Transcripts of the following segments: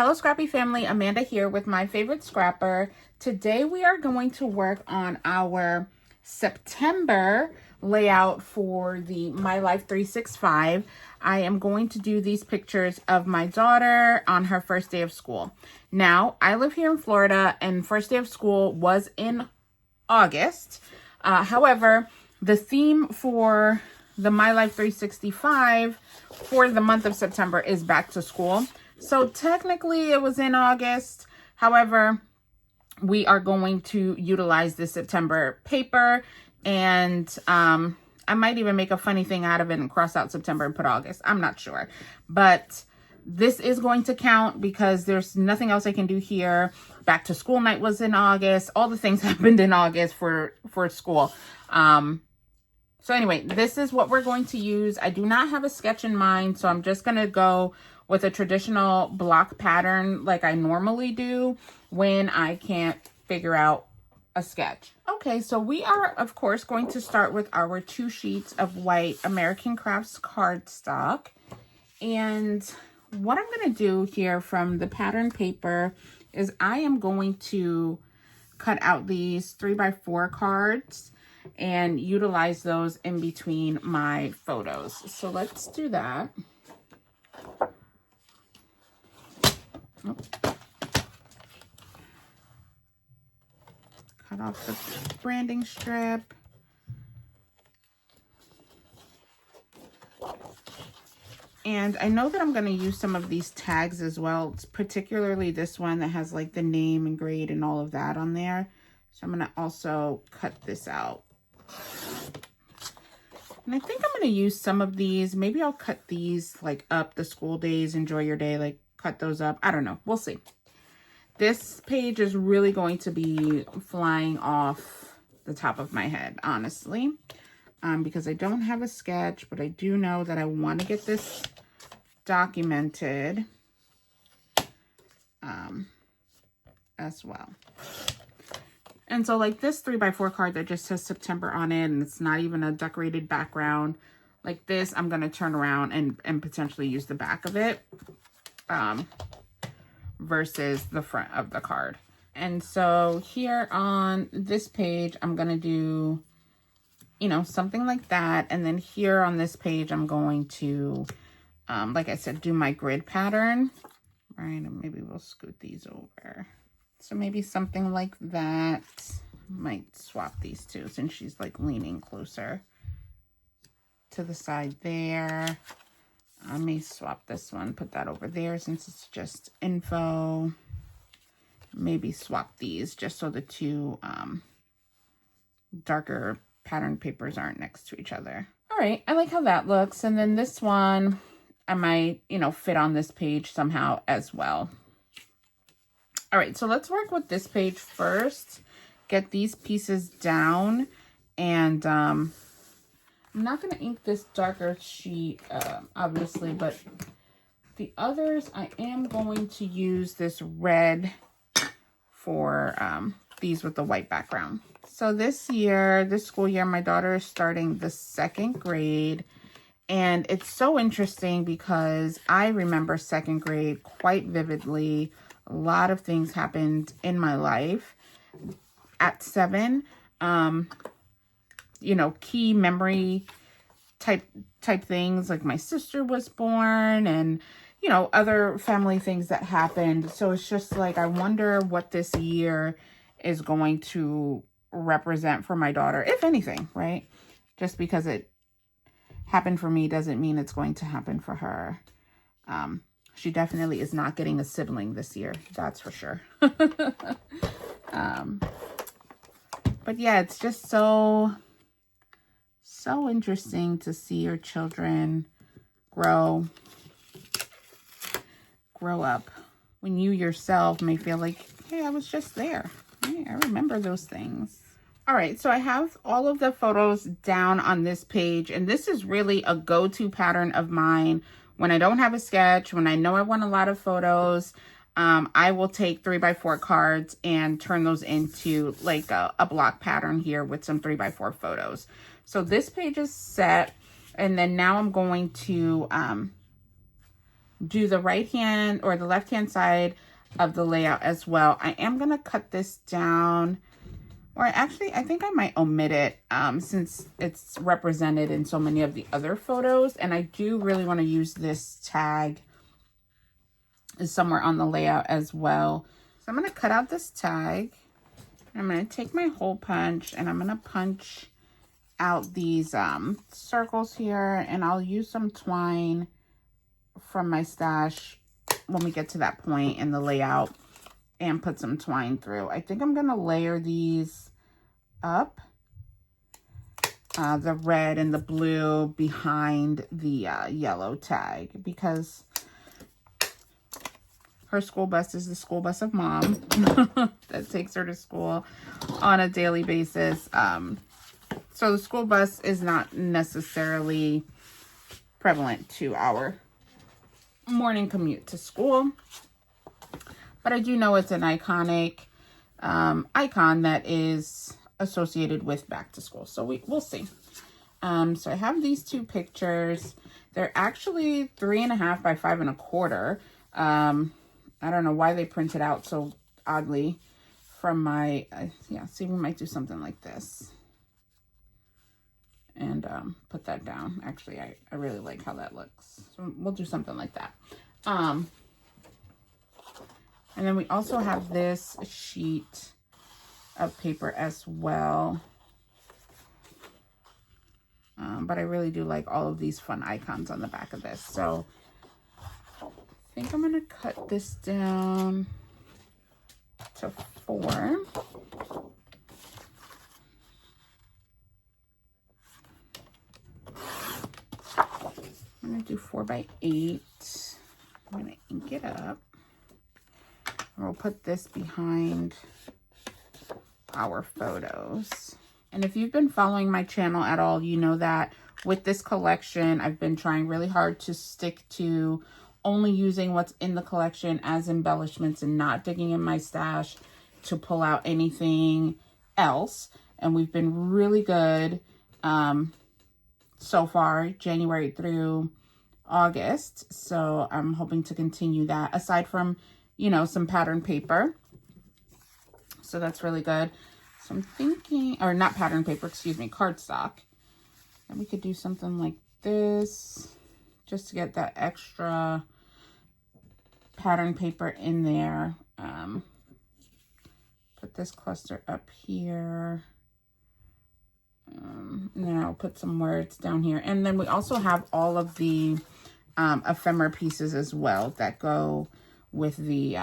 Hello Scrappy family, Amanda here with my favorite scrapper. Today we are going to work on our September layout for the My Life 365. I am going to do these pictures of my daughter on her first day of school. Now, I live here in Florida and first day of school was in August. However, the theme for the My Life 365 for the month of September is back to school. So technically it was in August. However, we are going to utilize the September paper, and I might even make a funny thing out of it and cross out September and put August. I'm not sure, but this is going to count because there's nothing else I can do here. Back to school night was in August. All the things happened in August for school. So anyway, this is what we're going to use. I do not have a sketch in mind, so I'm just going to go with a traditional block pattern like I normally do when I can't figure out a sketch. Okay, so we are, of course, going to start with our 2 sheets of white American Crafts cardstock. And what I'm going to do here from the pattern paper is I am going to cut out these 3x4 cards and utilize those in between my photos. So let's do that. Cut off the branding strip. And I know that I'm going to use some of these tags as well. It's particularly this one that has like the name and grade and all of that on there. So I'm going to also cut this out. And I think I'm going to use some of these. Maybe I'll cut these like up, the school days, enjoy your day, like cut those up. I don't know. We'll see. This page is really going to be flying off the top of my head, honestly, because I don't have a sketch, but I do know that I want to get this documented as well. And so like this 3x4 card that just says September on it, and it's not even a decorated background, like this, I'm going to turn around and potentially use the back of it. Versus the front of the card. And so here on this page, I'm going to do, you know, something like that. And then here on this page, I'm going to, like I said, do my grid pattern. Right, and maybe we'll scoot these over. So maybe something like that. Might swap these two since she's like leaning closer to the side there. I may swap this one, put that over there since it's just info. Maybe swap these just so the two darker pattern papers aren't next to each other. All right, I like how that looks. And then this one, I might, you know, fit on this page somehow as well. All right, so let's work with this page first. Get these pieces down, and I'm not going to ink this darker sheet, obviously, but the others, I am going to use this red for these with the white background. So this school year, my daughter is starting the 2nd grade, and it's so interesting because I remember 2nd grade quite vividly. A lot of things happened in my life at 7. You know, key memory type things, like my sister was born and, you know, other family things that happened. So it's just like, I wonder what this year is going to represent for my daughter, if anything, right? Just because it happened for me doesn't mean it's going to happen for her. She definitely is not getting a sibling this year. That's for sure. But yeah, it's just so interesting to see your children grow up when you yourself may feel like, hey, I was just there. Hey, I remember those things. All right, so I have all of the photos down on this page, and this is really a go-to pattern of mine when I don't have a sketch, when I know I want a lot of photos. I will take 3x4 cards and turn those into like a block pattern here with some 3x4 photos. So this page is set, and then now I'm going to do the right hand or the left hand side of the layout as well. I am going to cut this down, or actually I think I might omit it since it's represented in so many of the other photos, and I do really want to use this tag somewhere on the layout as well. So I'm going to cut out this tag. I'm going to take my hole punch and I'm going to punch out these circles here, and I'll use some twine from my stash when we get to that point in the layout and put some twine through. I think I'm going to layer these up, the red and the blue behind the yellow tag, because her school bus is the school bus of mom that takes her to school on a daily basis. So the school bus is not necessarily prevalent to our morning commute to school, but I do know it's an iconic icon that is associated with back to school. So we'll see. So I have these two pictures. They're actually 3.5 by 5.25. I don't know why they printed out so oddly from my, yeah, see, we might do something like this. And put that down. Actually, I really like how that looks. So we'll do something like that. And then we also have this sheet of paper as well. But I really do like all of these fun icons on the back of this. So I think I'm going to cut this down to 4. I'm going to do 4 by 8. I'm going to ink it up. And we'll put this behind our photos. And if you've been following my channel at all, you know that with this collection, I've been trying really hard to stick to only using what's in the collection as embellishments and not digging in my stash to pull out anything else. And we've been really good so far, January through August. So I'm hoping to continue that, aside from, you know, some pattern paper. So that's really good. So I'm thinking, or not pattern paper, excuse me, cardstock. And we could do something like this just to get that extra pattern paper in there. Put this cluster up here. And then I'll put some words down here. And then we also have all of the ephemera pieces as well that go with the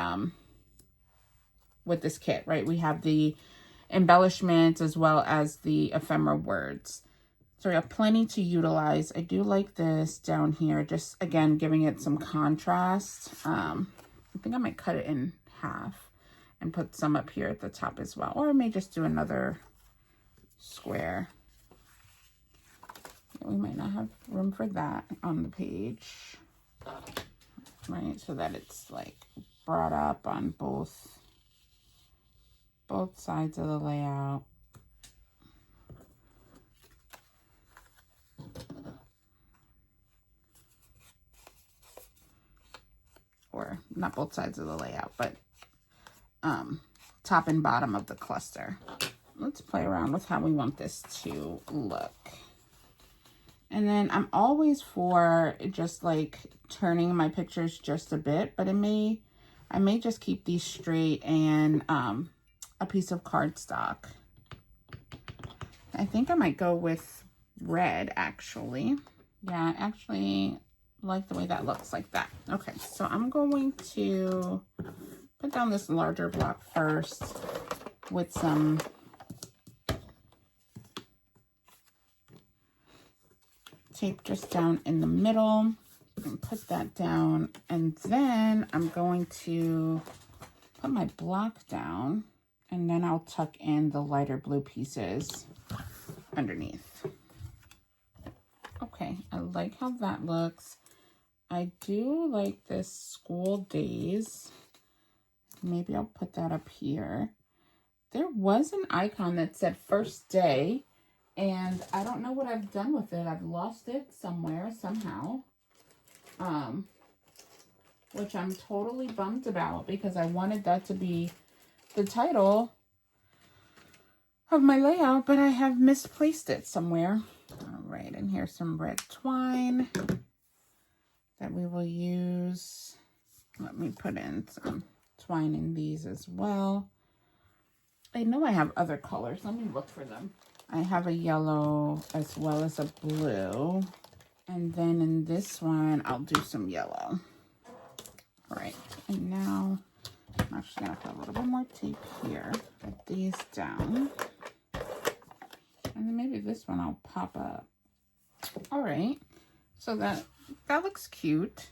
with this kit, right? We have the embellishments as well as the ephemera words. So we have plenty to utilize. I do like this down here, just again giving it some contrast. I think I might cut it in half and put some up here at the top as well, or I may just do another square. We might not have room for that on the page, right? So that it's like brought up on both sides of the layout. Or not both sides of the layout, but top and bottom of the cluster. Let's play around with how we want this to look. And then I'm always for just like turning my pictures just a bit, but I may just keep these straight and a piece of cardstock. I think I might go with red, actually. Yeah, I actually like the way that looks like that. Okay, so I'm going to put down this larger block first with some tape just down in the middle and put that down. And then I'm going to put my block down, and then I'll tuck in the lighter blue pieces underneath. Okay, I like how that looks. I do like this school days. Maybe I'll put that up here. There was an icon that said first day, and I don't know what I've done with it. I've lost it somewhere, somehow. which I'm totally bummed about because I wanted that to be the title of my layout, but I have misplaced it somewhere. All right, and here's some red twine that we will use. Let me put in some twine in these as well. I know I have other colors. Let me look for them. I have a yellow as well as a blue. And then in this one, I'll do some yellow. All right, and now I'm actually gonna put a little bit more tape here. Put these down. And then maybe this one I'll pop up. All right, so that looks cute.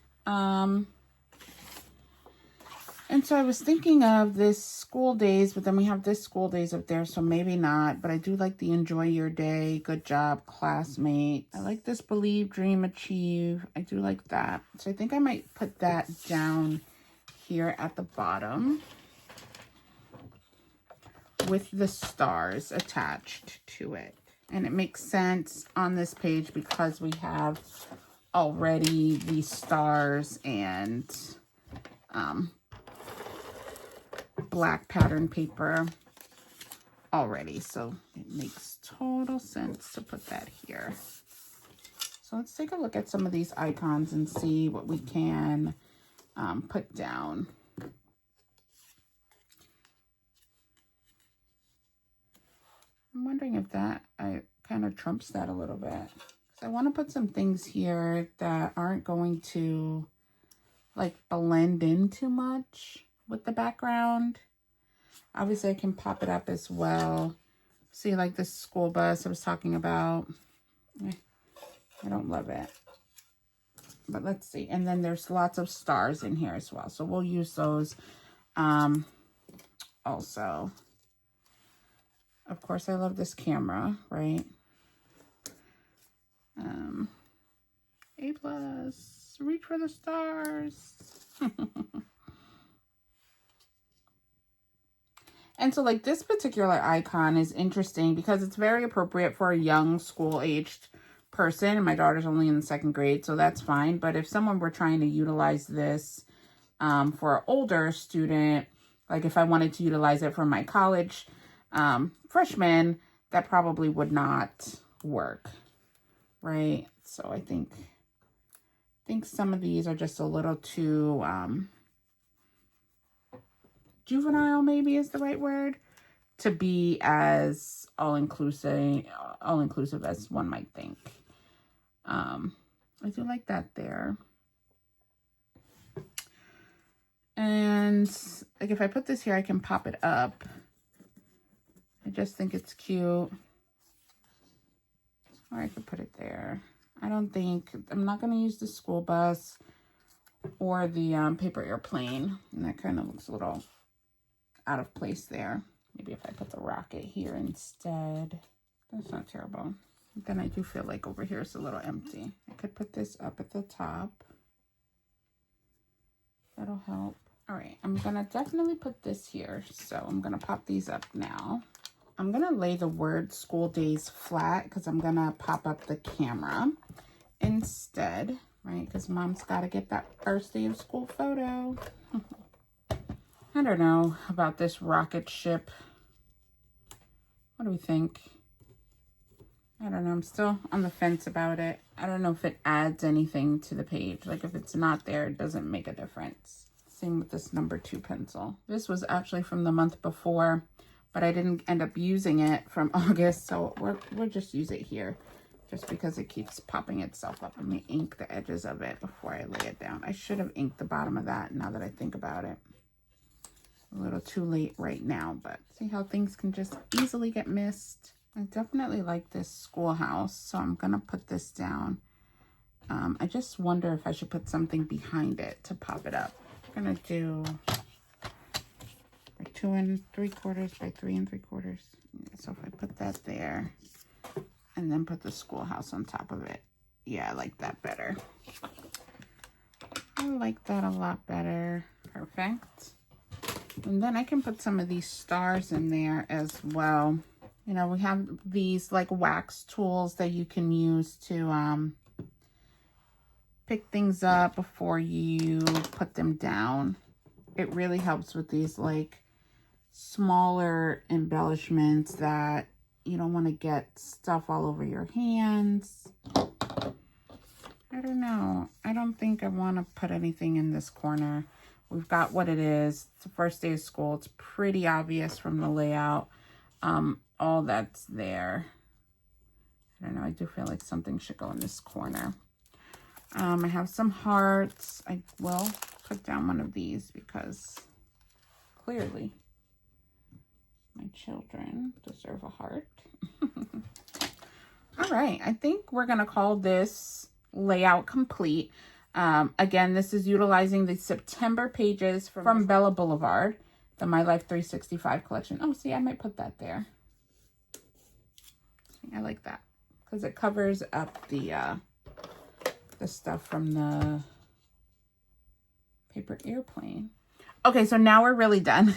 And so I was thinking of this school days, but then we have this school days up there, so maybe not. But I do like the enjoy your day, good job, classmates. I like this believe, dream, achieve. I do like that. So I think I might put that down here at the bottom with the stars attached to it. And it makes sense on this page because we have already the stars and black pattern paper already, so it makes total sense to put that here. So let's take a look at some of these icons and see what we can put down. I'm wondering if that kind of trumps that a little bit. So I want to put some things here that aren't going to like blend in too much with the background. Obviously I can pop it up as well. See, like this school bus I was talking about. I don't love it, but let's see. And then there's lots of stars in here as well, so we'll use those also. Of course, I love this camera, right? A+, reach for the stars. And so like this particular icon is interesting because it's very appropriate for a young school-aged person. And my daughter's only in the 2nd grade, so that's fine. But if someone were trying to utilize this for an older student, like if I wanted to utilize it for my college freshmen, that probably would not work, right? So I think some of these are just a little too juvenile, maybe is the right word, to be as all-inclusive as one might think. I do like that there. And like if I put this here, I can pop it up. I just think it's cute. Or I could put it there. I'm not going to use the school bus or the paper airplane. And that kind of looks a little out of place there. Maybe if I put the rocket here instead. That's not terrible. But then I do feel like over here it's a little empty. I could put this up at the top. That'll help. All right, I'm gonna definitely put this here. So I'm gonna pop these up now. I'm gonna lay the word school days flat because I'm gonna pop up the camera instead, right? Because mom's gotta get that first day of school photo. I don't know about this rocket ship. What do we think? I don't know. I'm still on the fence about it. I don't know if it adds anything to the page. Like if it's not there, it doesn't make a difference. Same with this number 2 pencil. This was actually from the month before, but I didn't end up using it from August. So we'll just use it here just because it keeps popping itself up. Let me ink the edges of it before I lay it down. I should have inked the bottom of that now that I think about it. A little too late right now, but see how things can just easily get missed. I definitely like this schoolhouse, so I'm gonna put this down. I just wonder if I should put something behind it to pop it up. I'm gonna do 2 3/4 by 3 3/4. So if I put that there and then put the schoolhouse on top of it. Yeah, I like that better. I like that a lot better. Perfect. And then I can put some of these stars in there as well. You know, we have these like wax tools that you can use to pick things up before you put them down. It really helps with these like smaller embellishments that you don't want to get stuff all over your hands. I don't know. I don't think I want to put anything in this corner. We've got what it is. It's the first day of school. It's pretty obvious from the layout. All that's there. I don't know. I do feel like something should go in this corner. I have some hearts. I will put down one of these because clearly my children deserve a heart. All right. I think we're going to call this layout complete. Again, this is utilizing the September pages from Bella Blvd, the My Life 365 collection. Oh, see, I might put that there. I like that because it covers up the stuff from the paper airplane. Okay, so now we're really done.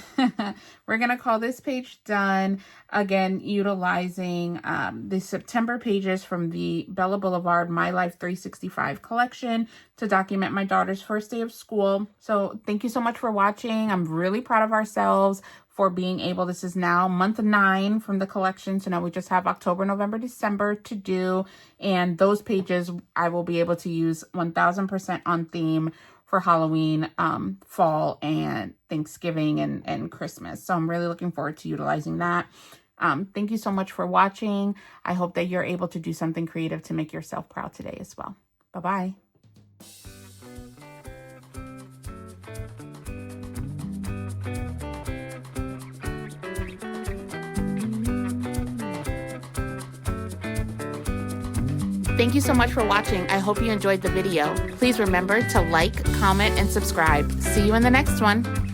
We're going to call this page done. Again, utilizing the September pages from the Bella Blvd My Life 365 collection to document my daughter's first day of school. So thank you so much for watching. I'm really proud of ourselves for being able, this is now month 9 from the collection. So now we just have October, November, December to do. And those pages I will be able to use 1000% on theme for Halloween, fall, and Thanksgiving and Christmas. So I'm really looking forward to utilizing that. Thank you so much for watching. I hope that you're able to do something creative to make yourself proud today as well. Bye-bye. Thank you so much for watching. I hope you enjoyed the video. Please remember to like, comment, and subscribe. See you in the next one.